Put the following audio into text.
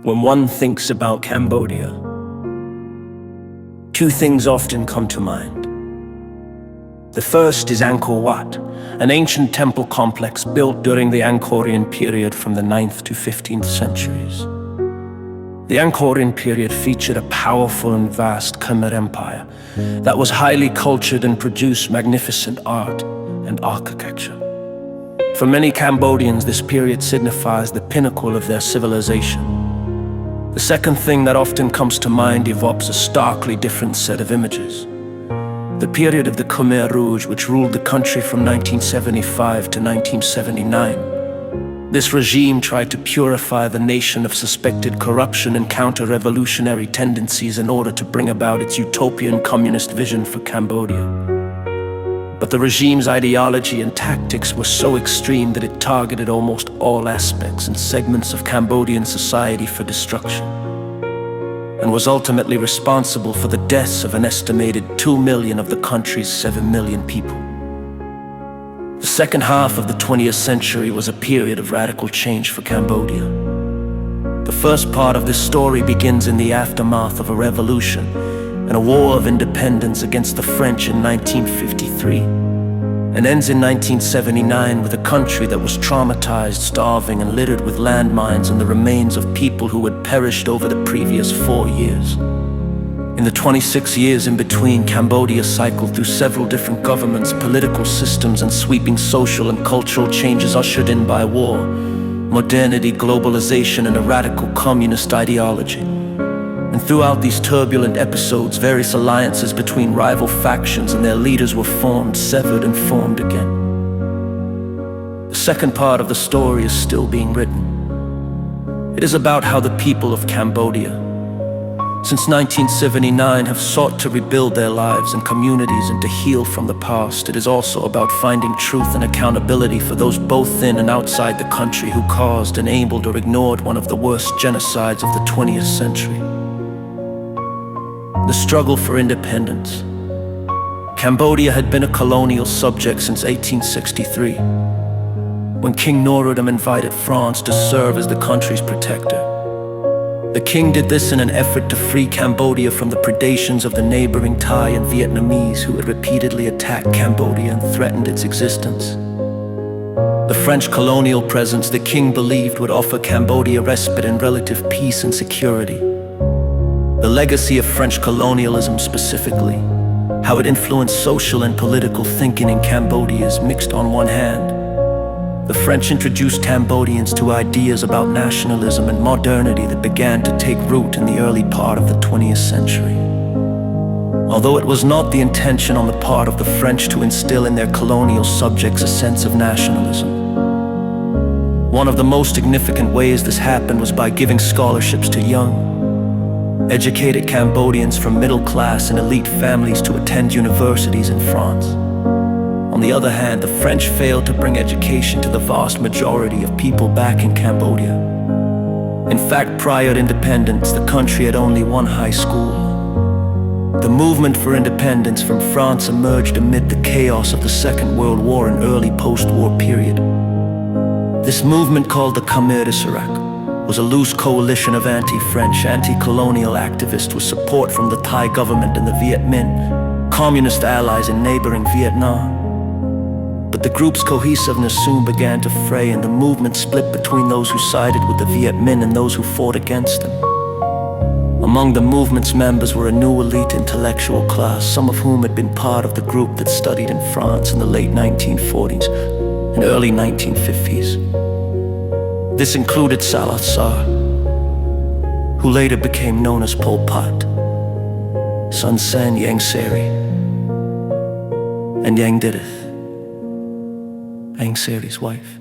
When one thinks about Cambodia, two things often come to mind. The first is Angkor Wat, an ancient temple complex built during the Angkorian period from the 9th to 15th centuries. The Angkorian period featured a powerful and vast Khmer Empire that was highly cultured and produced magnificent art and architecture. For many Cambodians, this period signifies the pinnacle of their civilization. The second thing that often comes to mind evokes a starkly different set of images. The period of the Khmer Rouge, which ruled the country from 1975 to 1979. This regime tried to purify the nation of suspected corruption and counter-revolutionary tendencies in order to bring about its utopian communist vision for Cambodia. But the regime's ideology and tactics were so extreme that it targeted almost all aspects and segments of Cambodian society for destruction, and was ultimately responsible for the deaths of an estimated 2 million of the country's 7 million people. The second half of the 20th century was a period of radical change for Cambodia. The first part of this story begins in the aftermath of a revolution and a war of independence against the French in 1953, and ends in 1979 with a country that was traumatized, starving, and littered with landmines and the remains of people who had perished over the previous 4 years. In the 26 years in between, Cambodia cycled through several different governments, political systems, and sweeping social and cultural changes ushered in by war, modernity, globalization, and a radical communist ideology. And throughout these turbulent episodes, various alliances between rival factions and their leaders were formed, severed, and formed again. The second part of the story is still being written. It is about how the people of Cambodia, since 1979, have sought to rebuild their lives and communities and to heal from the past. It is also about finding truth and accountability for those both in and outside the country who caused, enabled, or ignored one of the worst genocides of the 20th century. The struggle for independence. Cambodia had been a colonial subject since 1863, when King Norodom invited France to serve as the country's protector. The king did this in an effort to free Cambodia from the predations of the neighboring Thai and Vietnamese who had repeatedly attacked Cambodia and threatened its existence. The French colonial presence the king believed would offer Cambodia respite and relative peace and security. The legacy of French colonialism specifically, how it influenced social and political thinking in Cambodia, is mixed. On one hand, the French introduced Cambodians to ideas about nationalism and modernity that began to take root in the early part of the 20th century. Although it was not the intention on the part of the French to instill in their colonial subjects a sense of nationalism, one of the most significant ways this happened was by giving scholarships to young, educated Cambodians from middle-class and elite families to attend universities in France. On the other hand, the French failed to bring education to the vast majority of people back in Cambodia. In fact, prior to independence, the country had only one high school. The movement for independence from France emerged amid the chaos of the Second World War and early post-war period. This movement, called the Khmer Rouge, was a loose coalition of anti-French, anti-colonial activists with support from the Thai government and the Viet Minh, communist allies in neighboring Vietnam. But the group's cohesiveness soon began to fray, and the movement split between those who sided with the Viet Minh and those who fought against them. Among the movement's members were a new elite intellectual class, some of whom had been part of the group that studied in France in the late 1940s and early 1950s. This included Salazar, who later became known as Pol Pot, Son Sen, Yang Seri, and Yang Didith, Yang Seri's wife.